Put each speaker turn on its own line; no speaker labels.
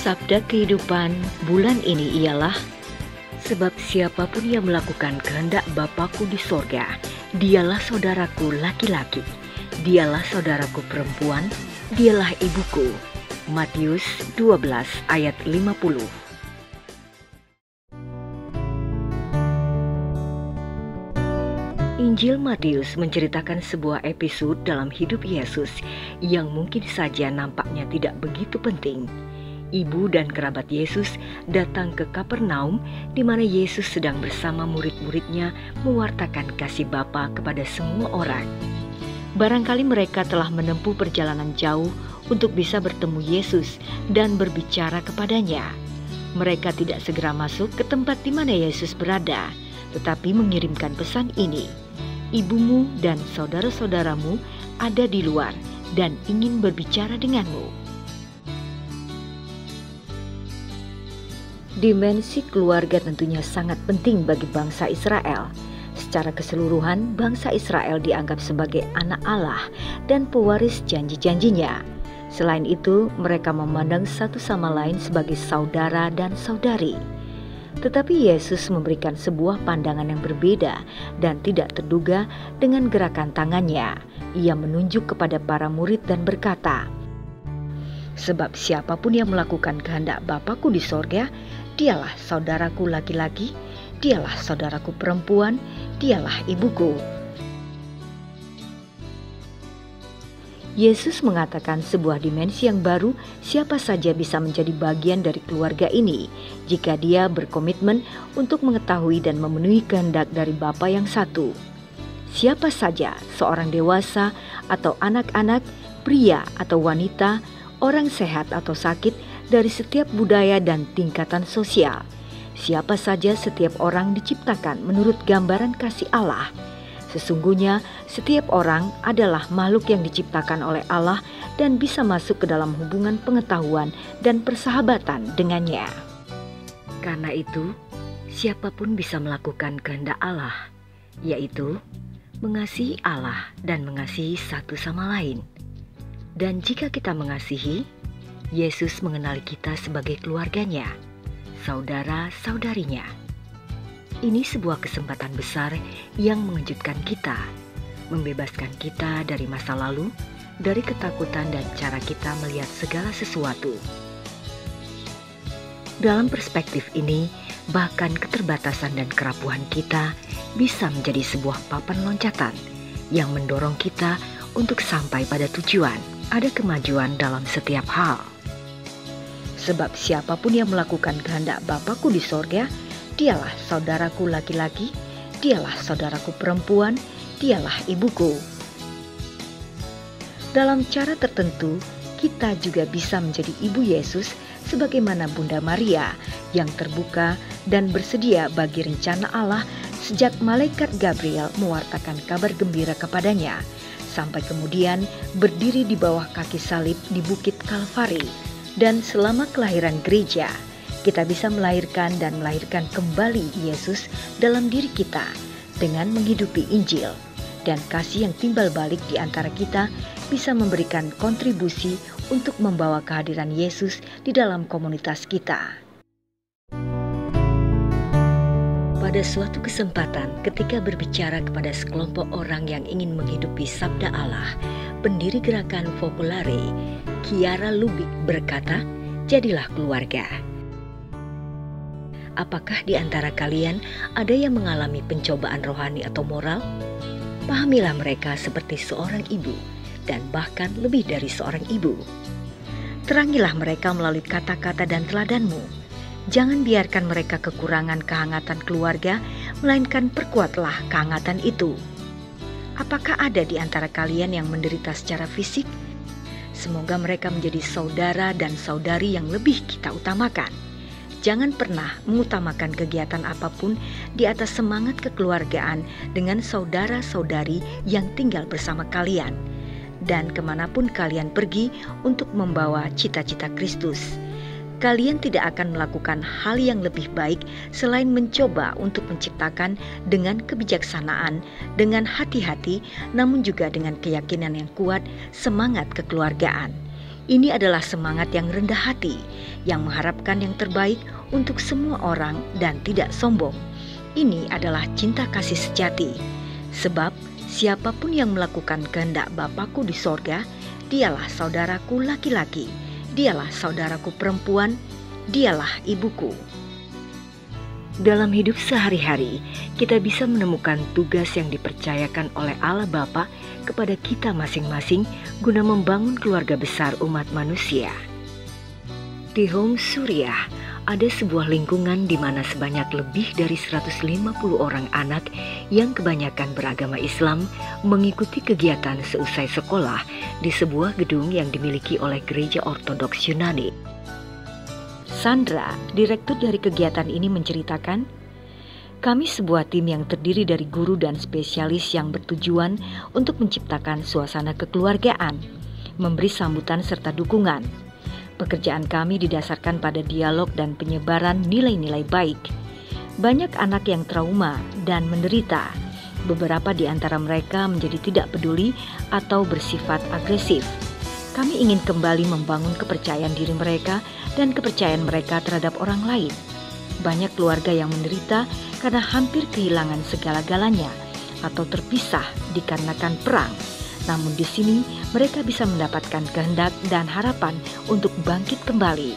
Sabda kehidupan bulan ini ialah, sebab siapapun yang melakukan kehendak Bapa-Ku di sorga, dialah saudaraku laki-laki, dialah saudaraku perempuan, dialah ibuku. Matius 12 ayat 50. Injil Matius menceritakan sebuah episode dalam hidup Yesus yang mungkin saja nampaknya tidak begitu penting. Ibu dan kerabat Yesus datang ke Kapernaum, di mana Yesus sedang bersama murid-muridnya mewartakan kasih Bapa kepada semua orang. Barangkali mereka telah menempuh perjalanan jauh untuk bisa bertemu Yesus dan berbicara kepadanya. Mereka tidak segera masuk ke tempat di mana Yesus berada, tetapi mengirimkan pesan ini: ibumu dan saudara-saudaramu ada di luar dan ingin berbicara denganmu. Dimensi keluarga tentunya sangat penting bagi bangsa Israel. Secara keseluruhan, bangsa Israel dianggap sebagai anak Allah dan pewaris janji-janjinya. Selain itu, mereka memandang satu sama lain sebagai saudara dan saudari. Tetapi Yesus memberikan sebuah pandangan yang berbeda dan tidak terduga dengan gerakan tangannya. Ia menunjuk kepada para murid dan berkata, "Sebab siapapun yang melakukan kehendak Bapa-Ku di sorga, dialah saudaraku laki-laki, dialah saudaraku perempuan, dialah ibuku." Yesus mengatakan sebuah dimensi yang baru, siapa saja bisa menjadi bagian dari keluarga ini jika dia berkomitmen untuk mengetahui dan memenuhi kehendak dari Bapa yang satu. Siapa saja, seorang dewasa atau anak-anak, pria atau wanita, orang sehat atau sakit, dari setiap budaya dan tingkatan sosial. Siapa saja, setiap orang diciptakan menurut gambaran kasih Allah. Sesungguhnya setiap orang adalah makhluk yang diciptakan oleh Allah dan bisa masuk ke dalam hubungan pengetahuan dan persahabatan dengannya. Karena itu, siapapun bisa melakukan kehendak Allah, yaitu mengasihi Allah dan mengasihi satu sama lain. Dan jika kita mengasihi, Yesus mengenali kita sebagai keluarganya, saudara-saudarinya. Ini sebuah kesempatan besar yang mengejutkan kita, membebaskan kita dari masa lalu, dari ketakutan dan cara kita melihat segala sesuatu. Dalam perspektif ini, bahkan keterbatasan dan kerapuhan kita bisa menjadi sebuah papan loncatan yang mendorong kita untuk sampai pada tujuan. Ada kemajuan dalam setiap hal. Sebab siapapun yang melakukan kehendak Bapa-Ku di sorga, dialah saudaraku laki-laki, dialah saudaraku perempuan, dialah ibuku. Dalam cara tertentu, kita juga bisa menjadi ibu Yesus sebagaimana Bunda Maria yang terbuka dan bersedia bagi rencana Allah sejak malaikat Gabriel mewartakan kabar gembira kepadanya, sampai kemudian berdiri di bawah kaki salib di Bukit Kalvari. Dan selama kelahiran gereja, kita bisa melahirkan dan melahirkan kembali Yesus dalam diri kita dengan menghidupi Injil. Dan kasih yang timbal balik di antara kita bisa memberikan kontribusi untuk membawa kehadiran Yesus di dalam komunitas kita. Pada suatu kesempatan ketika berbicara kepada sekelompok orang yang ingin menghidupi sabda Allah, pendiri gerakan Focolare, Chiara Lubich berkata, "Jadilah keluarga." Apakah di antara kalian ada yang mengalami pencobaan rohani atau moral? Pahamilah mereka seperti seorang ibu, dan bahkan lebih dari seorang ibu. Terangilah mereka melalui kata-kata dan teladanmu. Jangan biarkan mereka kekurangan kehangatan keluarga, melainkan perkuatlah kehangatan itu. Apakah ada di antara kalian yang menderita secara fisik? Semoga mereka menjadi saudara dan saudari yang lebih kita utamakan. Jangan pernah mengutamakan kegiatan apapun di atas semangat kekeluargaan dengan saudara-saudari yang tinggal bersama kalian. Dan kemanapun kalian pergi untuk membawa cita-cita Kristus. kalian tidak akan melakukan hal yang lebih baik selain mencoba untuk menciptakan dengan kebijaksanaan, dengan hati-hati, namun juga dengan keyakinan yang kuat, semangat kekeluargaan. Ini adalah semangat yang rendah hati, yang mengharapkan yang terbaik untuk semua orang dan tidak sombong. Ini adalah cinta kasih sejati. Sebab siapapun yang melakukan kehendak Bapakku di sorga, dialah saudaraku laki-laki, dialah saudaraku perempuan, dialah ibuku. Dalam hidup sehari-hari, kita bisa menemukan tugas yang dipercayakan oleh Allah Bapa kepada kita masing-masing guna membangun keluarga besar umat manusia. Di Home Suriah, ada sebuah lingkungan di mana sebanyak lebih dari 150 orang anak yang kebanyakan beragama Islam mengikuti kegiatan seusai sekolah di sebuah gedung yang dimiliki oleh Gereja Ortodoks Yunani. Sandra, direktur dari kegiatan ini menceritakan, kami sebuah tim yang terdiri dari guru dan spesialis yang bertujuan untuk menciptakan suasana kekeluargaan, memberi sambutan serta dukungan. Pekerjaan kami didasarkan pada dialog dan penyebaran nilai-nilai baik. Banyak anak yang trauma dan menderita. Beberapa di antara mereka menjadi tidak peduli atau bersifat agresif. Kami ingin kembali membangun kepercayaan diri mereka dan kepercayaan mereka terhadap orang lain. Banyak keluarga yang menderita karena hampir kehilangan segala-galanya atau terpisah dikarenakan perang. Namun di sini mereka bisa mendapatkan kehendak dan harapan untuk bangkit kembali.